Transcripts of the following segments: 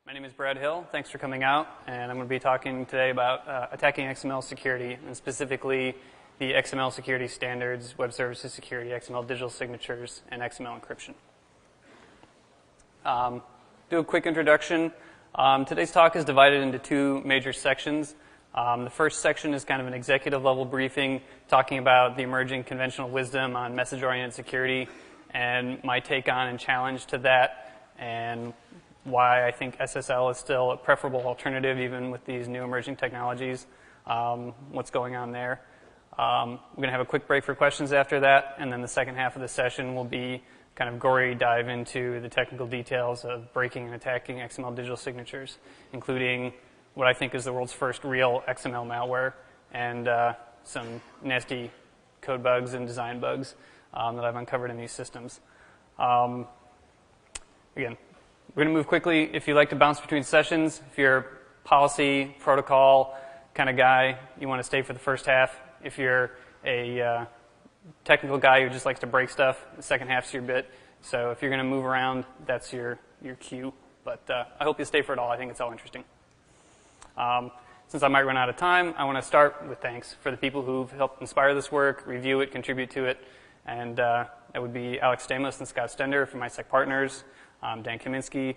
My name is Brad Hill. Thanks for coming out, and I'm going to be talking today about attacking XML security, and specifically the XML security standards, web services security, XML digital signatures, and XML encryption. Do a quick introduction. Today's talk is divided into two major sections. The first section is kind of an executive level briefing talking about the emerging conventional wisdom on message-oriented security and my take on and challenge to that, and why I think SSL is still a preferable alternative even with these new emerging technologies, what's going on there. We're going to have a quick break for questions after that, and then the second half of the session will be kind of gory dive into the technical details of breaking and attacking XML digital signatures, including what I think is the world's first real XML malware and some nasty code bugs and design bugs that I've uncovered in these systems. Again, we're going to move quickly. If you like to bounce between sessions, if you're a policy, protocol kind of guy, you want to stay for the first half. If you're a technical guy who just likes to break stuff, the second half's your bit. So if you're going to move around, that's your cue. But I hope you stay for it all. I think it's all interesting. Since I might run out of time, I want to start with thanks for the people who've helped inspire this work, review it, contribute to it. And that would be Alex Stamos and Scott Stender from ISEC Partners, Dan Kaminsky,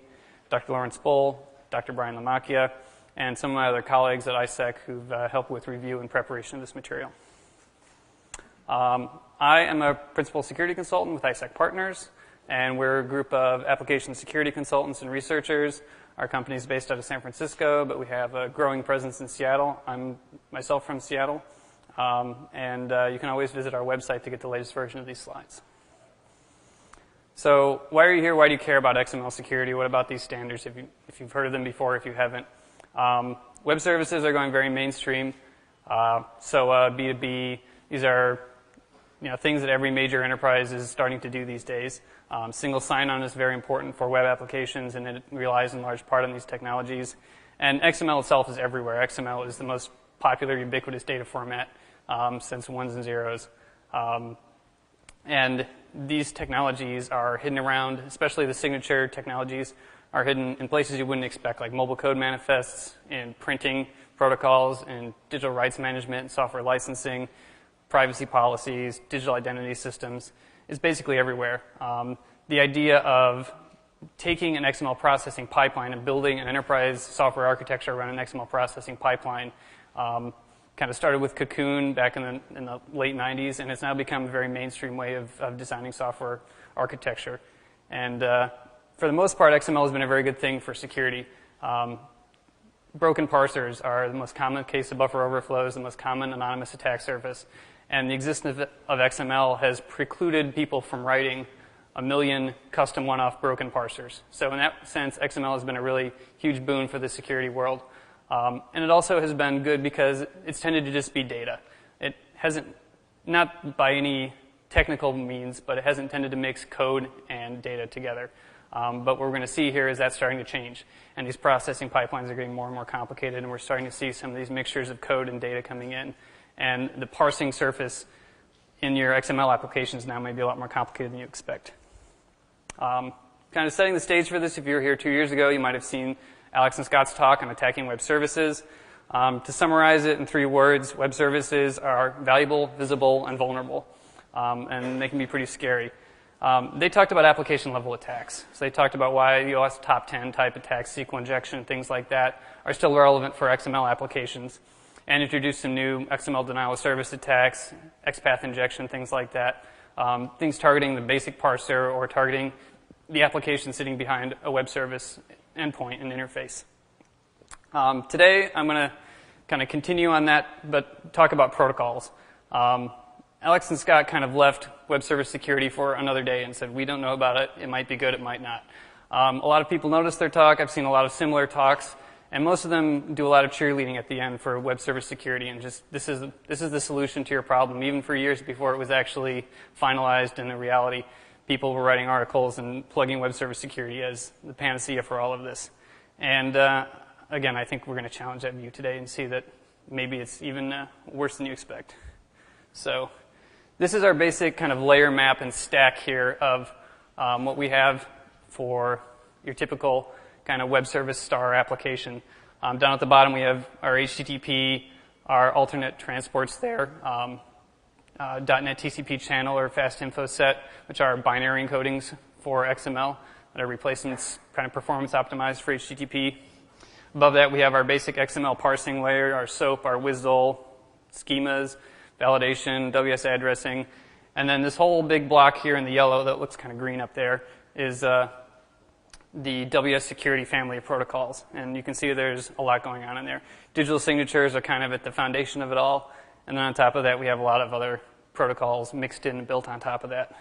Dr. Lawrence Bull, Dr. Brian Lamacchia, and some of my other colleagues at ISEC who've helped with review and preparation of this material. I am a principal security consultant with ISEC Partners, and we're a group of application security consultants and researchers. Our company is based out of San Francisco, but we have a growing presence in Seattle. I'm myself from Seattle, and you can always visit our website to get the latest version of these slides. So why are you here? Why do you care about XML security? What about these standards, if you've heard of them before, if you haven't? Web services are going very mainstream. So B2B, these are things that every major enterprise is starting to do these days. Single sign-on is very important for web applications, and it relies in large part on these technologies. And XML itself is everywhere. XML is the most popular, ubiquitous data format since ones and zeros. And these technologies are hidden around, especially the signature technologies, are hidden in places you wouldn't expect, like mobile code manifests, in printing protocols, in digital rights management, software licensing, privacy policies, digital identity systems. Is basically everywhere. The idea of taking an XML processing pipeline and building an enterprise software architecture around an XML processing pipeline kind of started with Cocoon back in the late 90s, and it's now become a very mainstream way of designing software architecture. And for the most part, XML has been a very good thing for security. Broken parsers are the most common case of buffer overflows, the most common anonymous attack surface. And the existence of XML has precluded people from writing 1 million custom one-off broken parsers. So in that sense, XML has been a really huge boon for the security world. And it also has been good because it's tended to just be data. It hasn't, not by any technical means, but it hasn't tended to mix code and data together. But what we're going to see here is that's starting to change. And these processing pipelines are getting more and more complicated, and we're starting to see some of these mixtures of code and data coming in. And the parsing surface in your XML applications now may be a lot more complicated than you expect. Kind of setting the stage for this, if you were here 2 years ago, you might have seen Alex and Scott's talk on attacking web services. To summarize it in 3 words, web services are valuable, visible, and vulnerable. And they can be pretty scary. They talked about application-level attacks. So they talked about why the OS top 10 type attacks, SQL injection, things like that, are still relevant for XML applications. And introduced some new XML denial of service attacks, XPath injection, things like that. Things targeting the basic parser or targeting the application sitting behind a web service endpoint and interface. Today, I'm going to kind of continue on that, but talk about protocols. Alex and Scott kind of left web service security for another day and said, we don't know about it. It might be good, it might not. A lot of people noticed their talk. I've seen a lot of similar talks. And most of them do a lot of cheerleading at the end for web service security, and just this is the solution to your problem. Even for years before it was actually finalized in the reality, people were writing articles and plugging web service security as the panacea for all of this. And again, I think we're going to challenge that view today and see that maybe it's even worse than you expect. So this is our basic kind of layer map and stack here of what we have for your typical kind of web service star application. Down at the bottom, we have our HTTP, our alternate transports there, .NET TCP channel or fast info set, which are binary encodings for XML that are replacements kind of performance optimized for HTTP. Above that, we have our basic XML parsing layer, our SOAP, our WSDL, schemas, validation, WS addressing, and then this whole big block here in the yellow that looks kind of green up there is the WS security family of protocols. And you can see there's a lot going on in there. Digital signatures are kind of at the foundation of it all. And then on top of that, we have a lot of other protocols mixed in and built on top of that.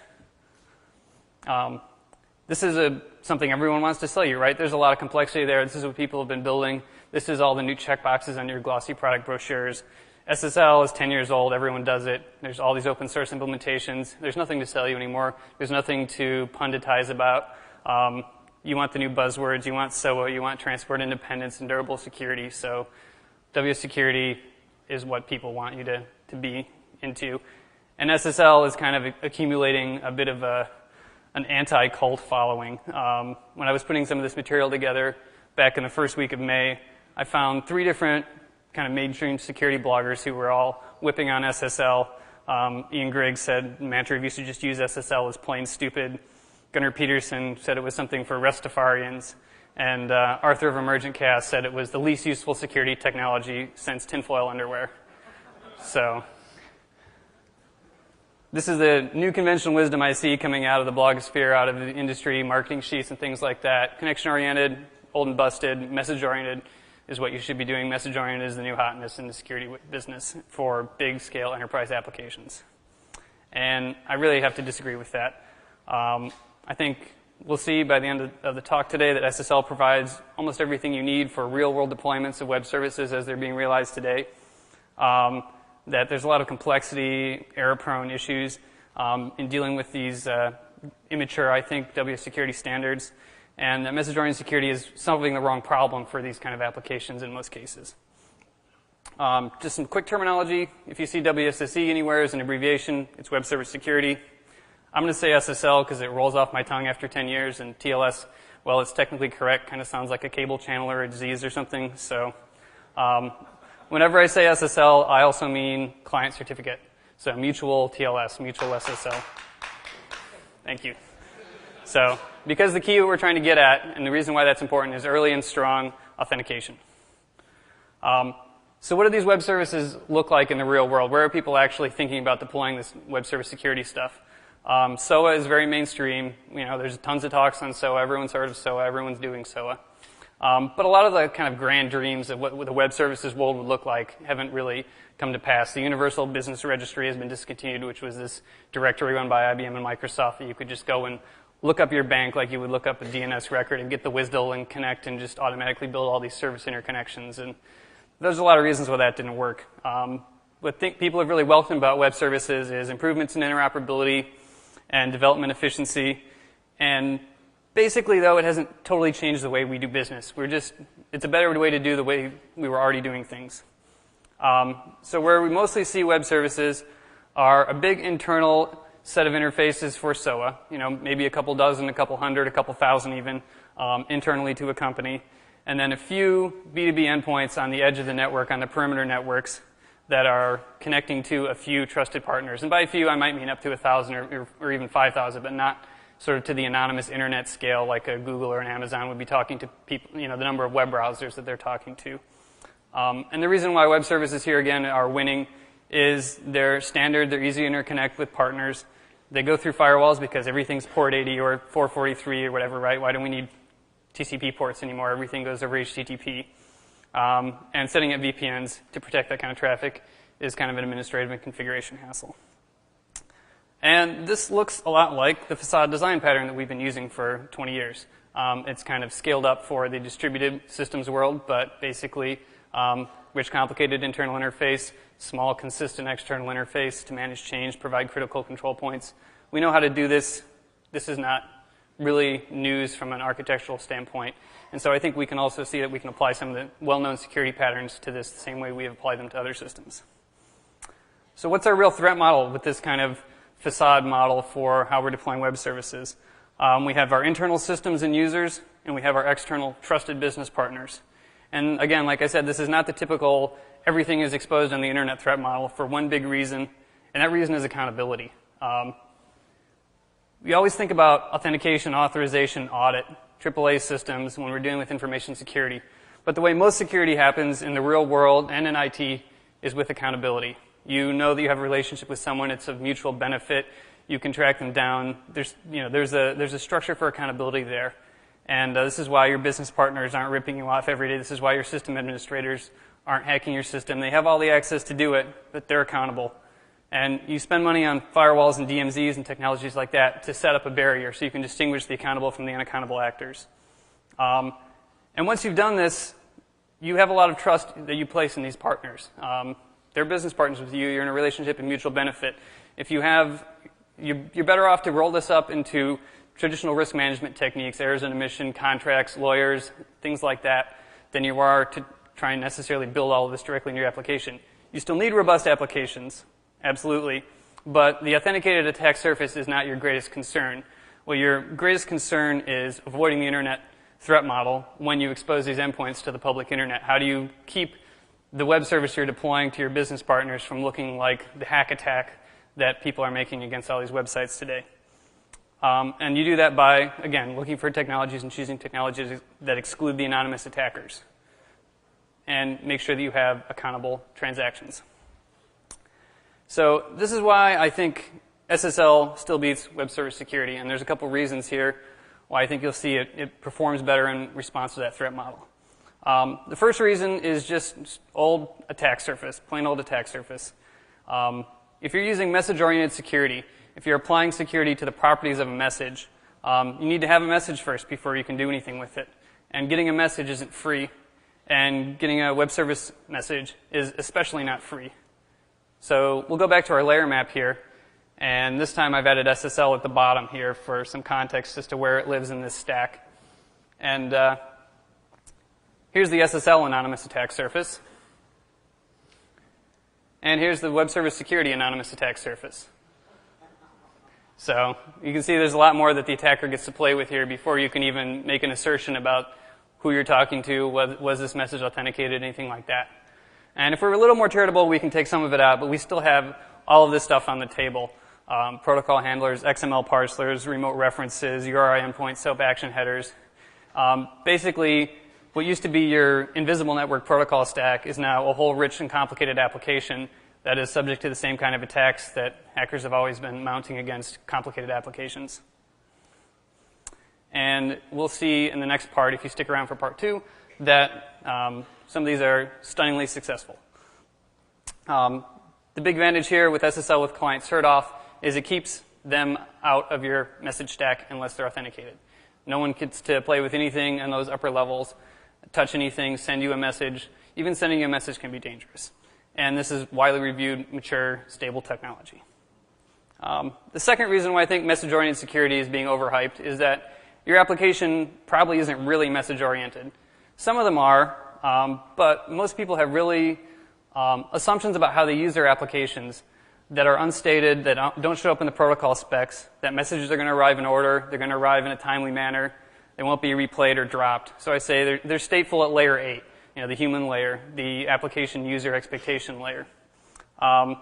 This is something everyone wants to sell you, right? There's a lot of complexity there. This is what people have been building. This is all the new checkboxes on your glossy product brochures. SSL is 10 years old. Everyone does it. There's all these open source implementations. There's nothing to sell you anymore. There's nothing to punditize about. You want the new buzzwords. You want SOA. You want transport independence and durable security. So WS security is what people want you to be into. And SSL is kind of accumulating a bit of an anti-cult following. When I was putting some of this material together back in the first week of May, I found 3 different kind of mainstream security bloggers who were all whipping on SSL. Ian Griggs said, mantra, you should just use SSL, is plain stupid. Gunnar Peterson said it was something for Rastafarians. And Arthur of Emergent Chaos said it was the least useful security technology since tinfoil underwear. So this is the new conventional wisdom I see coming out of the blogosphere, out of the industry, marketing sheets and things like that. Connection-oriented, old and busted, message-oriented is what you should be doing. Message-oriented is the new hotness in the security business for big-scale enterprise applications. And I really have to disagree with that. I think we'll see by the end of the talk today that SSL provides almost everything you need for real-world deployments of web services as they're being realized today. That there's a lot of complexity, error-prone issues in dealing with these immature, I think, WS security standards. And that message-oriented security is solving the wrong problem for these kind of applications in most cases. Just some quick terminology. If you see WSSE anywhere as an abbreviation, it's web service security. I'm going to say SSL because it rolls off my tongue after 10 years, and TLS, well, it's technically correct, kind of sounds like a cable channel or a disease or something. So whenever I say SSL, I also mean client certificate. So mutual TLS, mutual SSL. Thank you. So because the key we're trying to get at, and the reason why that's important, is early and strong authentication. So what do these web services look like in the real world? Where are people actually thinking about deploying this web service security stuff? SOA is very mainstream. You know, there's tons of talks on SOA. Everyone's heard of SOA. Everyone's doing SOA. But a lot of the kind of grand dreams of what the web services world would look like haven't really come to pass. The Universal Business Registry has been discontinued, which was this directory run by IBM and Microsoft that you could just go and look up your bank like you would look up a DNS record and get the WSDL and connect and just automatically build all these service interconnections. And there's a lot of reasons why that didn't work. What people have really welcomed about web services is improvements in interoperability and development efficiency. And basically, though, it hasn't totally changed the way we do business. It's a better way to do the way we were already doing things. So where we mostly see web services are a big internal set of interfaces for SOA, maybe a couple dozen, a couple hundred, a couple thousand even, internally to a company. And then a few B2B endpoints on the edge of the network, on the perimeter networks, that are connecting to a few trusted partners. And by a few, I might mean up to 1,000 or even 5,000, but not sort of to the anonymous internet scale like a Google or an Amazon would be talking to people, the number of web browsers that they're talking to. And the reason why web services here, again, are winning is they're standard, they're easy to interconnect with partners. They go through firewalls because everything's port 80 or 443 or whatever, right? Why don't we need TCP ports anymore? Everything goes over HTTP. And setting up VPNs to protect that kind of traffic is kind of an administrative and configuration hassle. And this looks a lot like the facade design pattern that we've been using for 20 years. It's kind of scaled up for the distributed systems world, but basically rich, complicated internal interface, small, consistent external interface to manage change, provide critical control points. We know how to do this. This is not really news from an architectural standpoint. And so I think we can also see that we can apply some of the well-known security patterns to this the same way we have applied them to other systems. So what's our real threat model with this kind of facade model for how we're deploying web services? We have our internal systems and users. and we have our external trusted business partners. And again, like I said, this is not the typical everything is exposed on the internet threat model for one big reason, and that reason is accountability. We always think about authentication, authorization, audit, AAA systems when we're dealing with information security. But the way most security happens in the real world and in IT is with accountability. You know that you have a relationship with someone, it's of mutual benefit, you can track them down. There's a structure for accountability there. And this is why your business partners aren't ripping you off every day. This is why your system administrators aren't hacking your system. They have all the access to do it, but they're accountable. And you spend money on firewalls and DMZs and technologies like that to set up a barrier so you can distinguish the accountable from the unaccountable actors. And once you've done this, you have a lot of trust that you place in these partners. They're business partners with you. You're in a relationship of mutual benefit. If you have, you're better off to roll this up into traditional risk management techniques, errors and omission, contracts, lawyers, things like that, than you are to try and necessarily build all of this directly in your application. You still need robust applications, absolutely, but the authenticated attack surface is not your greatest concern. Well, your greatest concern is avoiding the internet threat model when you expose these endpoints to the public internet. How do you keep the web service you're deploying to your business partners from looking like the hack attack that people are making against all these websites today? And you do that by, again, looking for technologies and choosing technologies that exclude the anonymous attackers. And make sure that you have accountable transactions. So this is why I think SSL still beats web service security. And there's a couple reasons here why I think you'll see it performs better in response to that threat model. The first reason is just old attack surface, plain old attack surface. If you're using message-oriented security, if you're applying security to the properties of a message, you need to have a message first before you can do anything with it. And getting a message isn't free, and getting a web service message is especially not free. So we'll go back to our layer map here, and this time I've added SSL at the bottom here for some context as to where it lives in this stack. And here's the SSL anonymous attack surface. And here's the web service security anonymous attack surface. So you can see there's a lot more that the attacker gets to play with here before you can even make an assertion about who you're talking to, was this message authenticated, anything like that. And if we're a little more charitable, we can take some of it out, but we still have all of this stuff on the table. Protocol handlers, XML parsers, remote references, URI endpoints, SOAP action headers. Basically, what used to be your invisible network protocol stack is now a whole rich and complicated application that is subject to the same kind of attacks that hackers have always been mounting against complicated applications. And we'll see in the next part, if you stick around for part 2, that some of these are stunningly successful. The big advantage here with SSL with client cert off is it keeps them out of your message stack unless they're authenticated. No one gets to play with anything in those upper levels, touch anything, send you a message. Even sending you a message can be dangerous. And this is widely reviewed, mature, stable technology. The second reason why I think message-oriented security is being overhyped is that your application probably isn't really message-oriented. Some of them are, but most people have really assumptions about how they use their applications that are unstated, that don't show up in the protocol specs, that messages are going to arrive in order, they're going to arrive in a timely manner, they won't be replayed or dropped. So I say they're stateful at layer 8, the human layer, the application user expectation layer. And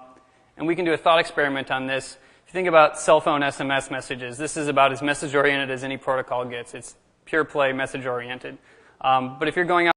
we can do a thought experiment on this. If you think about cell phone SMS messages, this is about as message-oriented as any protocol gets. It's pure play message-oriented. But if you're going out